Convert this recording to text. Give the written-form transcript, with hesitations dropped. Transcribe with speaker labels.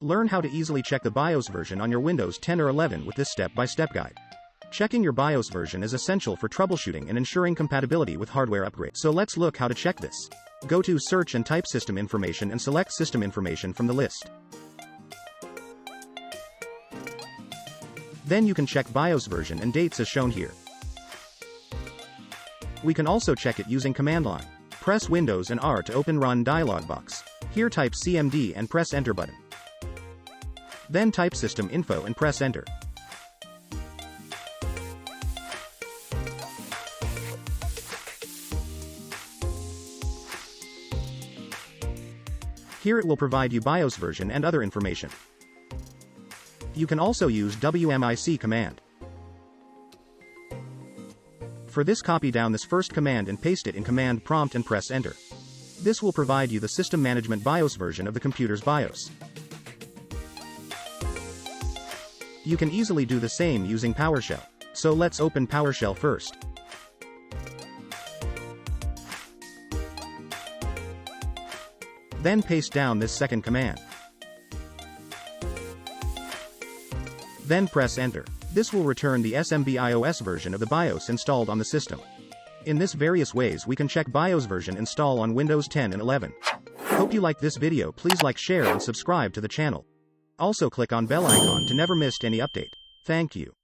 Speaker 1: Learn how to easily check the BIOS version on your Windows 10 or 11 with this step-by-step guide. Checking your BIOS version is essential for troubleshooting and ensuring compatibility with hardware upgrades. So let's look how to check this. Go to Search and type System Information and select System Information from the list. Then you can check BIOS version and dates as shown here. We can also check it using command line. Press Windows and R to open Run dialog box. Here type CMD and press Enter button. Then type systeminfo and press Enter. Here it will provide you BIOS version and other information. You can also use wmic command. For this, copy down this first command and paste it in command prompt and press Enter. This will provide you the system management BIOS version of the computer's BIOS. You can easily do the same using PowerShell. So let's open PowerShell first. Then paste down this second command. Then press Enter. This will return the SMBIOS version of the BIOS installed on the system. In this various ways we can check BIOS version install on Windows 10 and 11. Hope you liked this video. Please like, share and subscribe to the channel. Also click on bell icon to never miss any update. Thank you.